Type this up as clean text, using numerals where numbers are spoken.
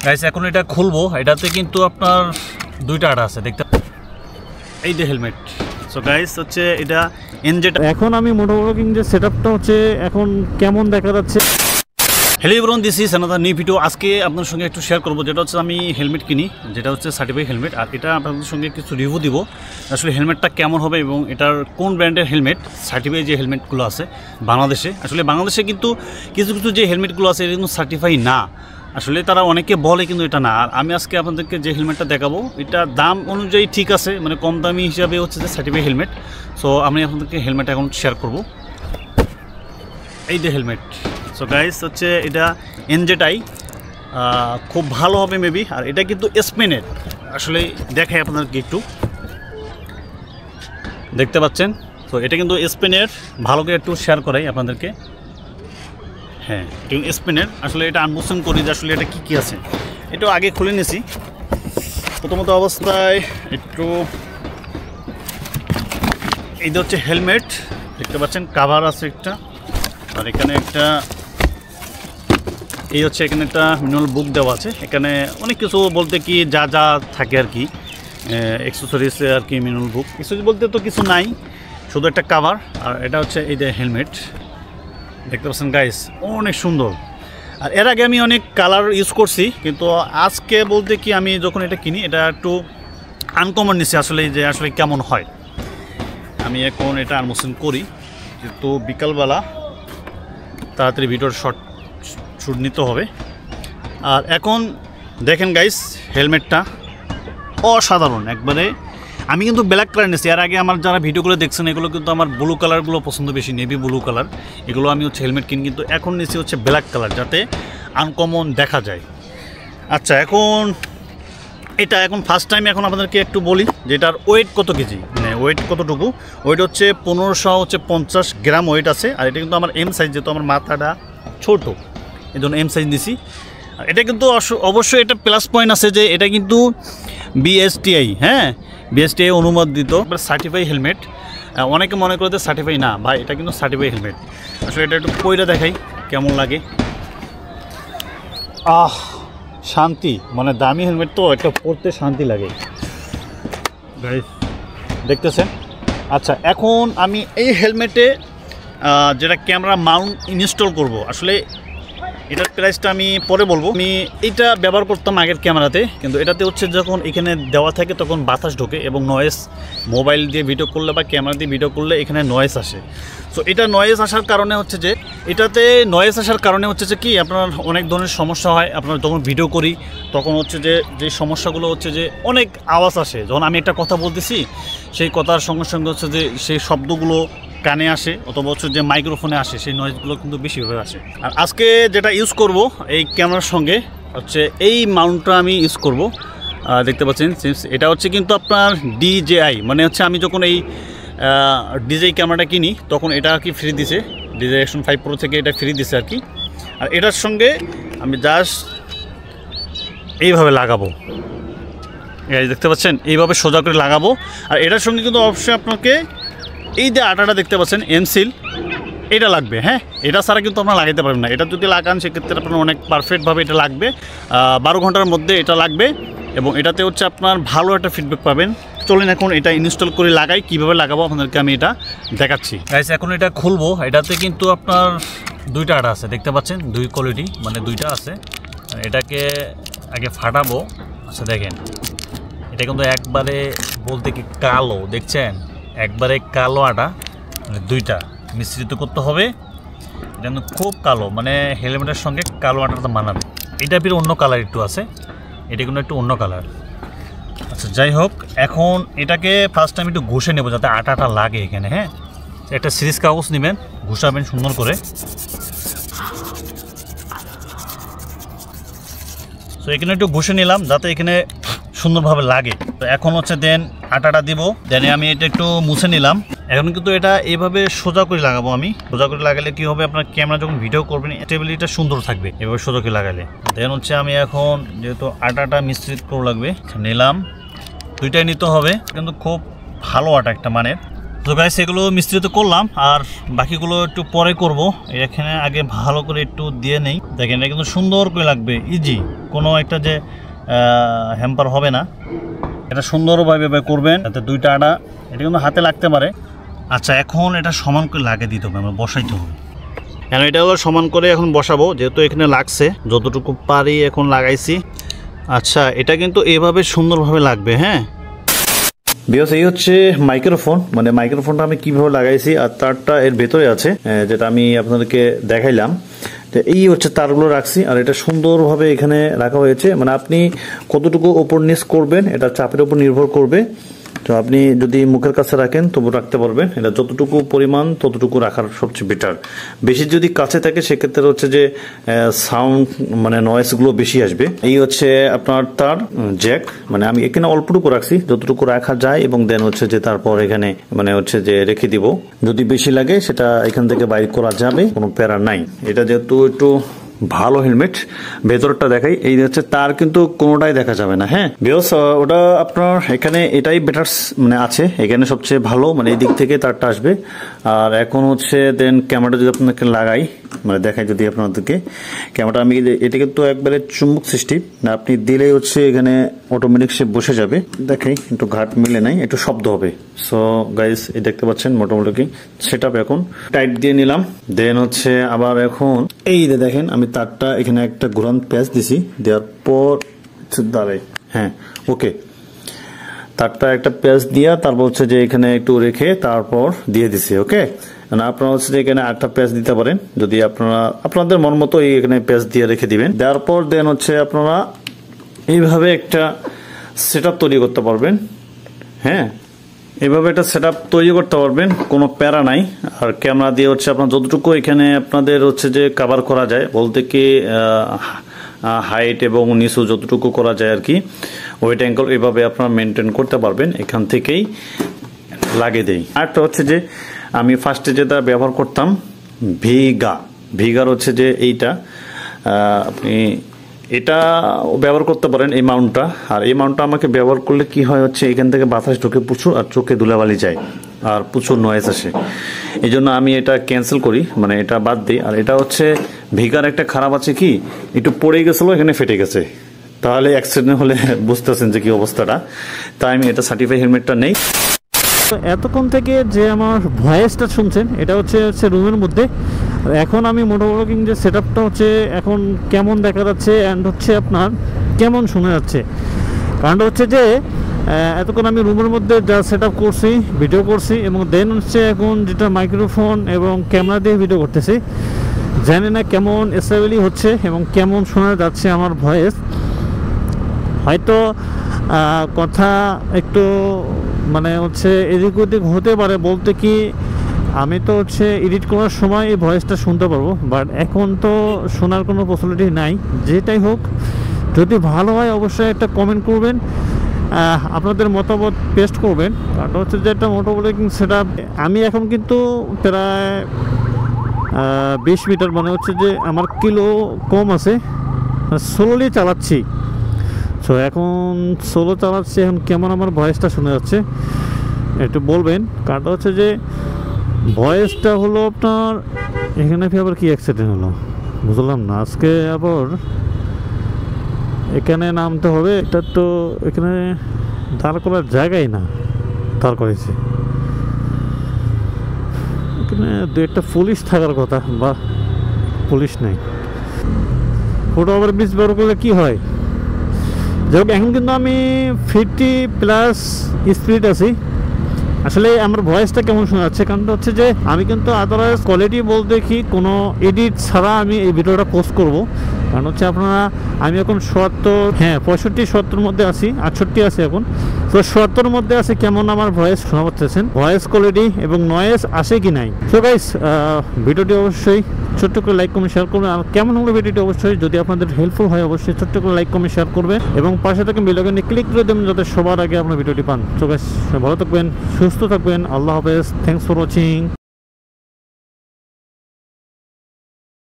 Guys এখন এটা খুলবো, এটাতে কিন্তু আপনার দুইটা আটা আছে দেখতে, এই যে হেলমেট। সো গাইস হচ্ছে এটা এনজেড। এখন আমি মোটোব্লগিং যে সেটআপটা হচ্ছে এখন কেমন দেখা যাচ্ছে। Hello everyone, this is another new video. আজকে আপনার সঙ্গে একটু শেয়ার করবো, যেটা হচ্ছে আমি হেলমেট কিনি, যেটা হচ্ছে সার্টিফাইড হেলমেট। আর এটা আপনাদের সঙ্গে কিছু রিভিউ দিব, আসলে হেলমেটটা কেমন হবে এবং এটার কোন ব্র্যান্ডের হেলমেট, সার্টিফাইড যে হেলমেটগুলো আছে বাংলাদেশে। আসলে বাংলাদেশে কিন্তু কিছু কিছু যে হেলমেটগুলো আছে এটা কিন্তু সার্টিফাই না, আসলে তারা অনেকে বলে কিন্তু এটা না। আর আমি আজকে আপনাদেরকে যে হেলমেটটা দেখাবো এটা দাম অনুযায়ী ঠিক আছে, মানে কম দামি হিসাবে হচ্ছে যে সার্টিফাইড হেলমেট। সো আমি আপনাদেরকে হেলমেট এখন শেয়ার করব, এই যে হেলমেট। সো গাইস হচ্ছে এটা এনজেডআই, খুব ভালো হবে মেবি। আর এটা কিন্তু স্পেনের, আসলে দেখাই আপনাদেরকে একটু, দেখতে পাচ্ছেন। তো এটা কিন্তু স্পেনের, ভালো করে একটু শেয়ার করাই আপনাদেরকে। হ্যাঁ স্পেনের, আসলে এটা আনবক্সিং করি যে আসলে এটা কী আছে। এটা আগে খুলে নিয়েছি প্রথমত অবস্থায় একটু। এইটা হচ্ছে হেলমেট, দেখতে পাচ্ছেন কাভার আছে একটা, আর এখানে একটা এই হচ্ছে এখানে একটা ম্যানুয়াল বুক দেওয়া আছে। এখানে অনেক কিছু বলতে কি যা যা থাকে আর কি, অ্যাক্সেসরিজ আর কি। ম্যানুয়াল বুক অ্যাক্সেসরিজ বলতে তো কিছু নাই, শুধু একটা কাভার। আর এটা হচ্ছে এই যে হেলমেট, দেখতে পাচ্ছেন গাইস, অনেক সুন্দর। আর এর আগে আমি অনেক কালার ইউজ করছি, কিন্তু আজকে বলতে কি আমি যখন এটা কিনি এটা একটু আনকমন নিছি আসলে, যে আসলে কেমন হয়। আমি এখন এটা আনবক্সিং করি, যেহেতু বিকালবেলা তাড়াতাড়ি ভিডিওর শুট নিতে হবে। আর এখন দেখেন গাইস হেলমেটটা অসাধারণ একবারে। আমি কিন্তু ব্ল্যাক কালার নিয়েছি, এর আগে আমার যারা ভিডিওগুলো দেখছেন এগুলো কিন্তু আমার ব্লু কালারগুলো পছন্দ বেশি, নেভি ব্লু কালার, এগুলো আমি হচ্ছে হেলমেট কিনি। কিন্তু এখন নিয়েছি হচ্ছে ব্ল্যাক কালার, যাতে আনকমন দেখা যায়। আচ্ছা এখন এটা এখন ফার্স্ট টাইম এখন আপনাদেরকে একটু বলি যে এটার ওয়েট কত কেজি, মানে ওয়েট কতটুকু। ওয়েট হচ্ছে 1550 গ্রাম ওয়েট আছে। আর এটা কিন্তু আমার এম সাইজ, যেহেতু আমার মাথাটা ছোটো এই জন্য এম সাইজ নিছি। আর এটা কিন্তু অবশ্যই এটা প্লাস পয়েন্ট আছে যে এটা কিন্তু বিএসটিআই, হ্যাঁ বিএসটিআই অনুমোদিত সার্টিফাইড হেলমেট। অনেকে মনে করে যে সার্টিফাই না, ভাই এটা কিন্তু সার্টিফাইড হেলমেট। আসলে এটা একটু পয়রা দেখাই কেমন লাগে। শান্তি, মানে দামি হেলমেট তো এটা পরতে শান্তি লাগে গাইস, দেখতেছেন। আচ্ছা এখন আমি এই হেলমেটে যেটা ক্যামেরা মাউন্ট ইনস্টল করব, আসলে এটার প্রাইসটা আমি পরে বলবো। আমি এটা ব্যবহার করতাম আগের ক্যামেরাতে, কিন্তু এটাতে হচ্ছে যখন এখানে দেওয়া থাকে তখন বাতাস ঢোকে এবং নয়েজ, মোবাইল দিয়ে ভিডিও করলে বা ক্যামেরা দিয়ে ভিডিও করলে এখানে নয়েজ আসে। সো এটা নয়েজ আসার কারণে হচ্ছে যে এটাতে নয়েজ আসার কারণে হচ্ছে যে কি আপনার অনেক ধরনের সমস্যা হয়। আপনার যখন ভিডিও করি তখন হচ্ছে যে সমস্যাগুলো হচ্ছে যে অনেক আওয়াজ আসে। যখন আমি একটা কথা বলতেছি সেই কথার সঙ্গে সঙ্গে হচ্ছে যে সেই শব্দগুলো কানে আসে, অথবা হচ্ছে যে মাইক্রোফোনে আসে, সেই নয়েজগুলো কিন্তু বেশিভাবে আসে। আর আজকে যেটা ইউজ করব এই ক্যামেরার সঙ্গে হচ্ছে এই মাউন্টটা আমি ইউজ করব, দেখতে পাচ্ছেন। এটা হচ্ছে কিন্তু আপনার DJI, মানে হচ্ছে আমি যখন এই DJI ক্যামেরাটা কিনি তখন এটা আর কি ফ্রি দিছে, DJI Action 5 Pro থেকে এটা ফ্রি দিছে আর কি। আর এটার সঙ্গে আমি জাস্ট এইভাবে লাগাবো, দেখতে পাচ্ছেন, এইভাবে সোজা করে লাগাবো। আর এটার সঙ্গে কিন্তু অবশ্যই আপনাকে এই যে আটাটা দেখতে পাচ্ছেন এমসিল, এটা লাগবে। হ্যাঁ এটা ছাড়া কিন্তু আপনারা লাগাইতে পারবেন না। এটা যদি লাগান সেক্ষেত্রে আপনার অনেক পারফেক্টভাবে এটা লাগবে, 12 ঘন্টার মধ্যে এটা লাগবে এবং এটাতে হচ্ছে আপনার ভালো একটা ফিডব্যাক পাবেন। চলেন এখন এটা ইনস্টল করে লাগাই, কীভাবে লাগাবো আপনাদেরকে আমি এটা দেখাচ্ছি। গাইস এখন এটা খুলবো, এটাতে কিন্তু আপনার দুইটা আটা আছে দেখতে পাচ্ছেন, দুই কোয়ালিটি, মানে দুইটা আছে। এটাকে আগে ফাটাবো। আচ্ছা দেখেন এটা কিন্তু একবারে বলতে কি কালো, দেখছেন একবারে কালো আটা, মানে দুইটা মিশ্রিত করতে হবে। এটা কিন্তু খুব কালো, মানে হেলমেটের সঙ্গে কালো আটাটা মানাবে। এটা ফির অন্য কালার একটু আছে, এটা কিন্তু একটু অন্য কালার। আচ্ছা যাই হোক, এখন এটাকে ফার্স্ট টাইম একটু ঘষে নেব যাতে আটাটা লাগে এখানে। হ্যাঁ একটা সিরিজ কাগজ নেবেন, ঘষাবেন সুন্দর করে। তো এখানে একটু ঘষে নিলাম যাতে এখানে সুন্দরভাবে লাগে। তো এখন হচ্ছে দেন আটাটা দিব, দেন আমি এটা একটু মুছে নিলাম। এখন কিন্তু এটা এইভাবে সোজা করে লাগাবো আমি। সোজা করে লাগালে কি হবে, আপনার ক্যামেরা যখন ভিডিও করবেন স্টেবিলিটিটা সুন্দর থাকবে এভাবে সোজা করে লাগালে। দেন হচ্ছে আমি এখন যেহেতু আটাটা মিশ্রিত করে লাগবে নিলাম, দুইটাই নিতে হবে, কিন্তু খুব ভালো আটা একটা মানের। তো গাইস এগুলো মিস্ত্রি তো করলাম, আর বাকিগুলো একটু পরে করব। এখানে আগে ভালো করে একটু দিয়ে নেই। দেখেন এটা কিন্তু সুন্দর করে লাগবে, ইজি, কোনো একটা যে হ্যাম্পার হবে না। এটা সুন্দরভাবে করবেন, যাতে দুইটা আড়া এটা কিন্তু হাতে লাগতে পারে। আচ্ছা, এখন এটা সমান করে লাগিয়ে দিতে হবে, আমরা বসাইতে হবে। কেন এটা হলো সমান করে এখন বসাবো, যেহেতু এখানে লাগছে, যতটুকু পারি এখন লাগাইছি। আচ্ছা, এটা কিন্তু এভাবে সুন্দরভাবে লাগবে। হ্যাঁ বিকজ এই হচ্ছে মাইক্রোফোন, মানে মাইক্রোফোনটা আমি কিভাবে লাগাইছি, আর তারটা এর ভেতরে আছে, যেটা আমি আপনাদেরকে দেখাইলাম। তো এই হচ্ছে তারগুলো রাখছি, আর এটা সুন্দরভাবে এখানে রাখা হয়েছে। মানে আপনি কতটুকু ওপর নিচ করবেন এটা চাপের উপর নির্ভর করবে। তো আপনি যদি মুখের কাছে রাখেন তবু রাখতে পারবেন, এটা যতটুকু পরিমাণ ততটুকু রাখার সবচেয়ে বেটার। বেশি যদি কাছে থাকে সেক্ষেত্রে হচ্ছে যে সাউন্ড মানে নয়েজগুলো বেশি আসবে। এই হচ্ছে আপনার তার জ্যাক, মানে আমি এখানে অল্পটুকু রাখছি যতটুকু রাখা যায়, এবং দেন হচ্ছে যে তারপর এখানে মানে হচ্ছে যে রেখে দিব। যদি বেশি লাগে সেটা এখান থেকে বাইর করা যাবে, কোনো প্যারা নাই। এটা যেহেতু একটু ভালো হেলমেট, ভেতরটা দেখাই। এই হচ্ছে তার কিন্তু কোনোটাই দেখা যাবে না। হ্যাঁ বিকজ ওটা আপনার এখানে এটাই বেটার মানে আছে, এখানে সবচেয়ে ভালো, মানে এই দিক থেকে তারটা আসবে। আর এখন হচ্ছে দেন ক্যামেরাটা যদি আপনাকে লাগাই, মানে দেখাই যদি আপনাদেরকে ক্যামেরাটা, আমি এটা কিন্তু একবারে চুম্বক সিস্টেম, না আপনি দিলেই হচ্ছে এখানে অটোমেটিক সে বসে যাবে। দেখাই একটু ঘাট মিলে নাই, একটু শব্দ হবে। সো গাইস এই দেখতে পাচ্ছেন মোটামুটি সেট আপ এখন টাইট দিয়ে নিলাম। দেন হচ্ছে আবার এখন এই দেখেন আমি তারটা এখানে একটা ঘুরান প্যাচ দিছি, দেওয়ার পর দাঁড়াই। হ্যাঁ ওকে, তারটা একটা প্যাচ দিয়া তারপর হচ্ছে যে এখানে একটু রেখে তারপর দিয়ে দিছি। ওকে, আপনারা হচ্ছে যে এখানে আটটা প্যাচ দিতে পারেন, যদি আপনারা আপনাদের মন মতো এখানে প্যাচ দিয়ে রেখে দিবেন। দেওয়ার পর দেন হচ্ছে আপনারা এইভাবে একটা সেট তৈরি করতে পারবেন। হ্যাঁ, এইভাবে একটা সেট তৈরি করতে পারবেন, কোনো প্যারা নাই। আর ক্যামেরা দিয়ে হচ্ছে আপনার যতটুকু এখানে আপনাদের হচ্ছে যে কাভার করা যায়, বলতে কি হাইট এবং নিচু যতটুকু করা যায় আর কি, ওয়েট অ্যাঙ্গেল এইভাবে আপনারা মেনটেন করতে পারবেন। এখান থেকেই লাগিয়ে দেই। আরেকটা হচ্ছে যে আমি ফার্স্টে যেটা ব্যবহার করতাম ভিগার হচ্ছে যে এইটা, আপনি এটা ব্যবহার করতে পারেন এই মাউন্টটা। আর এই মাউন্টটা আমাকে ব্যবহার করলে কি হয় হচ্ছে এখান থেকে বাতাস ঢোকে প্রচুর, আর চোখে ধুলাবালি যায় আর প্রচুর নয়েজ আসে। এই জন্য আমি এটা ক্যান্সেল করি, মানে এটা বাদ দিই। আর এটা হচ্ছে ভিগার একটা খারাপ আছে কি, একটু পড়ে গেছিলো, এখানে ফেটে গেছে, তাহলে অ্যাক্সিডেন্ট হলে বুঝতেছেন যে কি অবস্থাটা। তাই আমি এটা সার্টিফাই হেলমেটটা নেই। তো এতক্ষণ থেকে যে আমার ভয়েসটা শুনছেন এটা হচ্ছে রুমের মধ্যে। এখন আমি মোটোব্লগিং যে সেট আপটা হচ্ছে এখন কেমন দেখা যাচ্ছে অ্যান্ড হচ্ছে আপনার কেমন শোনা যাচ্ছে, কারণটা হচ্ছে যে এতক্ষণ আমি রুমের মধ্যে যা সেট আপ করছি, ভিডিও করছি, এবং দেন হচ্ছে এখন যেটা মাইক্রোফোন এবং ক্যামেরা দিয়ে ভিডিও করতেছি, জানি না কেমন স্টেবিলি হচ্ছে এবং কেমন শোনা যাচ্ছে আমার ভয়েস। হয়তো কথা একটু মানে হচ্ছে এদিক ওদিক হতে পারে, বলতে কি আমি তো হচ্ছে এডিট করার সময় এই ভয়েসটা শুনতে পারবো, বাট এখন তো শোনার কোনো পসিবিলিটি নাই। যেটাই হোক, যদি ভালো হয় অবশ্যই একটা কমেন্ট করবেন, আপনাদের মতামত পেস্ট করবেন। কারণ হচ্ছে যে একটা মোটোব্লগিং সেট আপ আমি এখন কিন্তু প্রায় 20 মিটার, মানে হচ্ছে যে আমার কিলো কম আছে, স্লোলি চালাচ্ছি। সো এখন সোলো চালাচ্ছি, এখন কেমন আমার ভয়েসটা শোনা যাচ্ছে একটু বলবেন। কারণটা হচ্ছে যে ভয়েসটা হলো আপনার এখানে আবার কি অ্যাক্সিডেন্ট হলো বুঝলাম না। আজকে আবার এখানে নামতে হবে, এটা তো এখানে দাঁড় করার জায়গায় না, দাঁড় করেছে এখানে দু একটা পুলিশ থাকার কথা, বা পুলিশ নেই। ফটো ওভার ব্রিজ ব্যবহার করলে কি হয়, যাই হোক এখন কিন্তু আমি 50+ স্পিড আছি। আসলে আমার ভয়েসটা কেমন শোনা যাচ্ছে, কারণটা হচ্ছে যে আমি কিন্তু আদারওয়াইজ কোয়ালিটি বলতে কি কোনো এডিট ছাড়া আমি এই ভিডিওটা পোস্ট করব। কারণ হচ্ছে আপনারা আমি এখন 65-70 মধ্যে আছি, 68 আছি এখন। তো 70 মধ্যে আছে, কেমন আমার ভয়েস শোনা পাচ্ছেন, ভয়েস কোয়ালিটি এবং নয়েজ আসে কি নাই। সো গাইস ভিডিওটি অবশ্যই ছোট্ট করে লাইক কমেন্ট শেয়ার করবেন। আর কেমন হলো ভিডিওটি অবশ্যই যদি আপনাদের হেল্পফুল হয় অবশ্যই ছোট্ট করে লাইক কমেন্ট শেয়ার করবেন, এবং পাশে থেকে বেল আইকনে ক্লিক করে দেবেন যাতে সবার আগে আপনার ভিডিওটি পান। সো গাইস ভালো থাকবেন, সুস্থ থাকবেন, আল্লাহ হাফেজ, থ্যাংকস ফর ওয়াচিং।